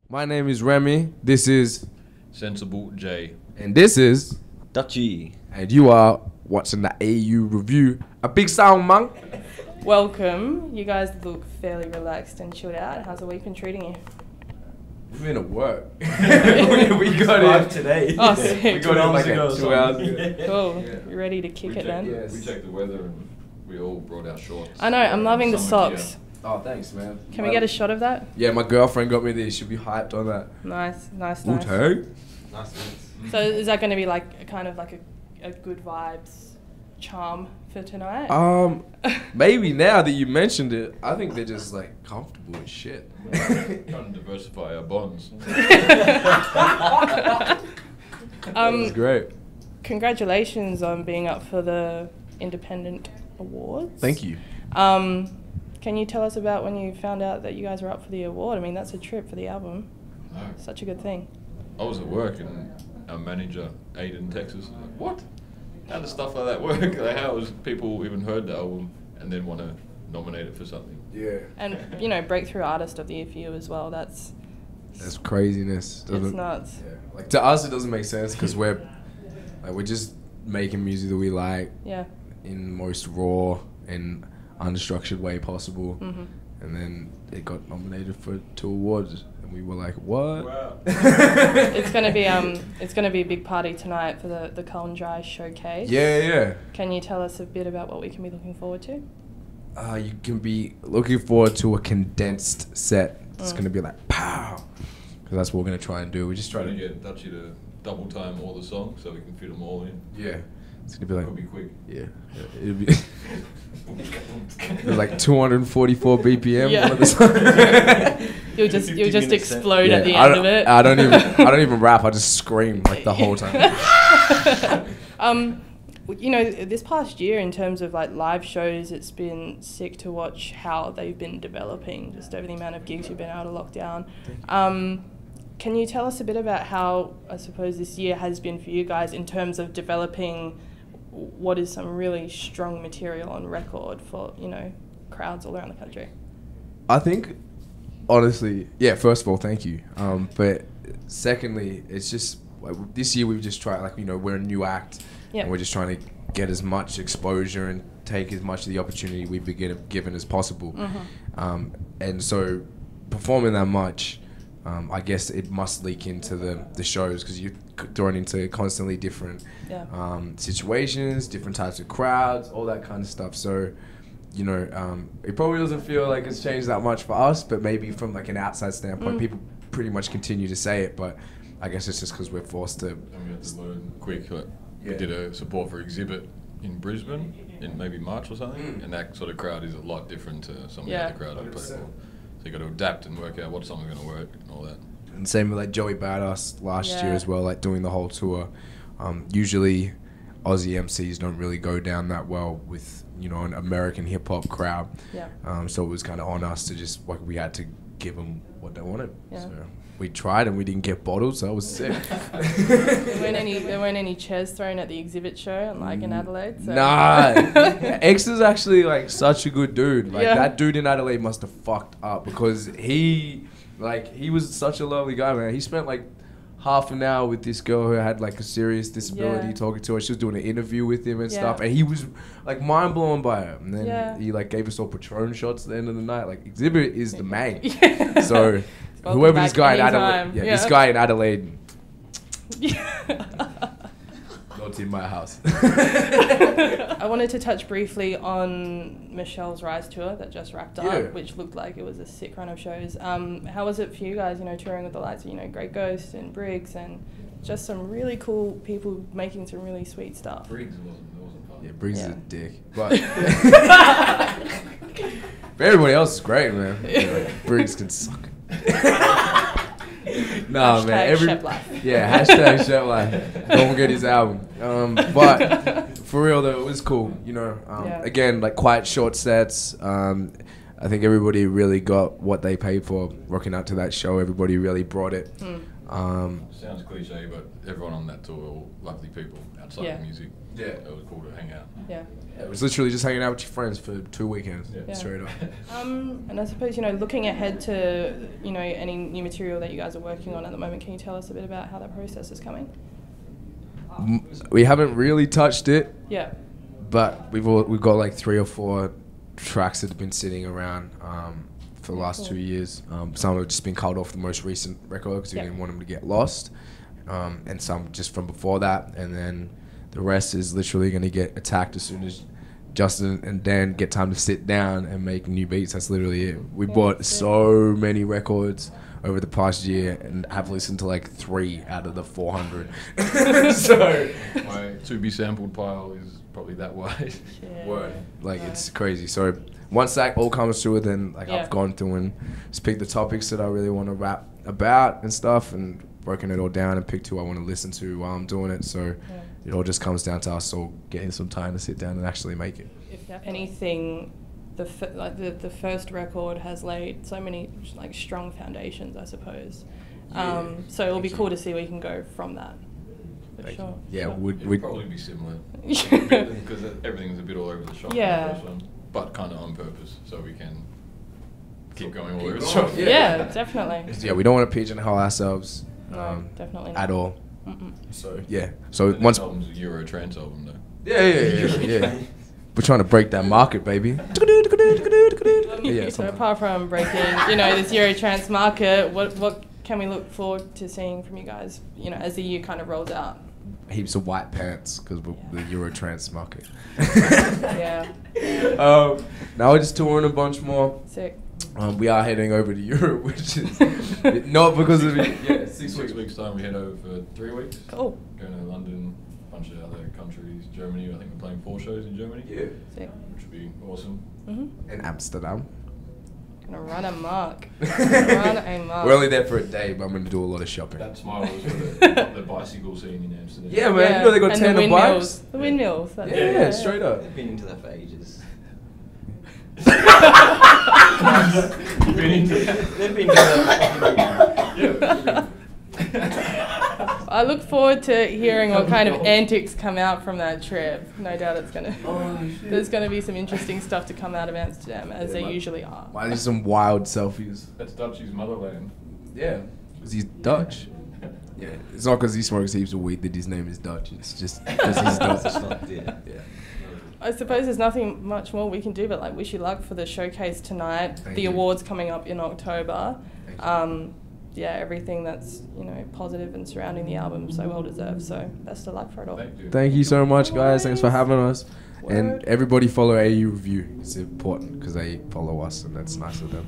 My name is Remi. This is Sensible J. and this is Dutchy. and you are watching the AU review. A big sound, man. Welcome. You guys look fairly relaxed and chilled out. How's the week been treating you? We've been at work. we got it today. Oh, sick. We got it like 2 hours ago. Cool. Yeah. You ready to kick it then? Yes. We checked the weather and we all brought our shorts. I know. I'm loving the Summer socks. Oh, thanks, man. Can we get a shot of that? Yeah, my girlfriend got me these. She'll be hyped on that. Nice. Wu-Tang? Nice. So is that going to be like a good vibes charm for tonight? Maybe now that you mentioned it, I think they're just like comfortable as shit. Trying to diversify our bonds. That's great. Congratulations on being up for the Independent Awards. Thank you. Can you tell us about when you found out that you guys were up for the award? I mean, that's a trip for the album. No. Such a good thing. I was at work and our manager, Aiden, Texas, was like, what? How does stuff like that work? Like, how has people even heard the album and then want to nominate it for something? Yeah. And, Breakthrough Artist of the Year for you as well. That's craziness. it's nuts. Yeah. Like to us, it doesn't make sense because we're just making music that we like Yeah. in the most raw and unstructured way possible, and then it got nominated for 2 awards, and we were like, "What?" Wow. It's gonna be a big party tonight for the Cullen Dry showcase. Yeah. Can you tell us a bit about what we can be looking forward to? You can be looking forward to a condensed set. It's gonna be like pow, because that's what we're gonna try and do. We just try Trying to to get Dutchy to double time all the songs so we can fit them all in. yeah. It's gonna be like It'll be quick. yeah. It'll be it's like 244 BPM. Yeah. One of the songs. You'll just 50-minute explode at the I end don't- of it. I don't even rap. I just scream like the whole time. This past year, in terms of like live shows, it's been sick to watch how they've been developing just over the amount of gigs you've been able to lock down. Can you tell us a bit about how, I suppose, this year has been for you guys in terms of developing what is some really strong material on record for, crowds all around the country? I think, honestly, yeah, first of all, thank you. But secondly, it's just, like, this year we've just tried, we're a new act, Yep. and we're just trying to get as much exposure and take as much of the opportunity we've been given as possible. And so performing that much, I guess it must leak into the shows because you're thrown into constantly different situations, different types of crowds, all that kind of stuff. So, it probably doesn't feel like it's changed that much for us, but maybe from like an outside standpoint, people pretty much continue to say it. But I guess it's just because we're forced to. And we had to learn quick. Like, Yeah. We did a support for exhibit in Brisbane in maybe March or something, and that sort of crowd is a lot different to some of the other crowd I play for. So you got to adapt and work out what song's going to work and all that. And same with like Joey Badass last year Yeah. as well, like doing the whole tour. Usually Aussie MCs don't really go down that well with, an American hip hop crowd. Yeah. So it was kind of on us to just, we had to give them what they wanted. Yeah. So we tried and we didn't get bottled, so that was sick. There weren't any chairs thrown at the exhibit show, in Adelaide. So. Nah, X is actually like such a good dude. Like Yeah. that dude in Adelaide must have fucked up because he was such a lovely guy, man. He spent like half an hour with this girl who had like a serious disability, Yeah. talking to her. She was doing an interview with him and Yeah. stuff, and he was like mind blown by her. And then Yeah. he like gave us all Patron shots at the end of the night. Like Exhibit is the man. Yeah. So Welcome whoever back this guy in anytime. Adelaide, Yeah. this guy in Adelaide, Yeah. not in my house. I wanted to touch briefly on Michelle's Rise tour that just wrapped up, Yeah. which looked like it was a sick run of shows. How was it for you guys, touring with the likes of, Great Ghost and Briggs and just some really cool people making some really sweet stuff? Briggs wasn't fun. Yeah, Briggs is Yeah. a dick. But everybody else is great, man. Briggs can suck. Nah, man. Shep Life. Yeah, hashtag Shep Life. Don't get his album. But for real though, it was cool. Yeah. Again, like quite short sets. I think everybody really got what they paid for rocking out to that show. Everybody really brought it. Sounds cliche, but everyone on that tour were all lovely people outside of music. Yeah. It was cool to hang out. Yeah. It was literally just hanging out with your friends for 2 weekends, straight up. And I suppose, you know, looking ahead to, you know, any new material that you guys are working on at the moment, can you tell us a bit about how that process is coming? We haven't really touched it. Yeah. But we've got like 3 or 4 tracks that have been sitting around for the last 2 years. Some have just been culled off the most recent record because we didn't want them to get lost, and some just from before that. And then the rest is literally going to get attacked as soon as Justin and Dan get time to sit down and make new beats. That's literally it. We bought so many records over the past year and have listened to like 3 out of the 400. So my to be sampled pile is probably that wide. Word. Like it's crazy. So once that all comes through, then like I've gone through and just picked the topics that I really want to rap about and stuff, and broken it all down and picked who I want to listen to while I'm doing it. So it all just comes down to us all getting some time to sit down and actually make it. If anything, the first record has laid so many like strong foundations, I suppose. So it'll be cool to see where you can go from that. Sure. Yeah, would probably be similar because everything's a bit all over the shop. Yeah. The first one, but kind of on purpose, so we can keep going all over the shop. Yeah, definitely. Yeah, we don't want to pigeonhole ourselves. No, definitely not. At all. Mm-mm. So yeah. So but once this album's a Euro trance album though. Yeah. We're trying to break that market, baby. So apart from breaking, you know, this Euro trance market, what can we look forward to seeing from you guys, you know, as the year kind of rolls out? Heaps of white pants because we're the Euro trance market. Yeah. Now we're just touring a bunch more. Sick. We are heading over to Europe, which is not because of it. Yeah, 6 weeks time we head over for 3 weeks. Cool. Going to London, a bunch of other countries, Germany. I think we're playing 4 shows in Germany. Yeah. Sick. Which would be awesome. Mm-hmm. In Amsterdam. Gonna run amok. Run amok. We're only there for a day, but I'm gonna do a lot of shopping. That smile was for the bicycle scene in Amsterdam. Yeah, man. You know they got and 10 the bikes. windmills. The windmills. Yeah, straight up. They've been into that for ages. You've been into that. They've been into that. I look forward to hearing what kind of antics come out from that trip. No doubt it's gonna. There's gonna be some interesting stuff to come out of Amsterdam, as there usually are. Why there's some wild selfies? That's Dutchie's motherland. Yeah, because he's Dutch. Yeah, it's not because he smokes heaps of weed that his name is Dutch. It's just because he's Dutch. Yeah. I suppose there's nothing much more we can do but like wish you luck for the showcase tonight. Thank the you. awards coming up in October. Thank you. Yeah, everything that's, you know, positive and surrounding the album, so well deserved. So best of luck for it all. Thank you so much, guys. Thanks for having us. Word. And everybody follow AU Review. It's important because they follow us, and that's nice of them.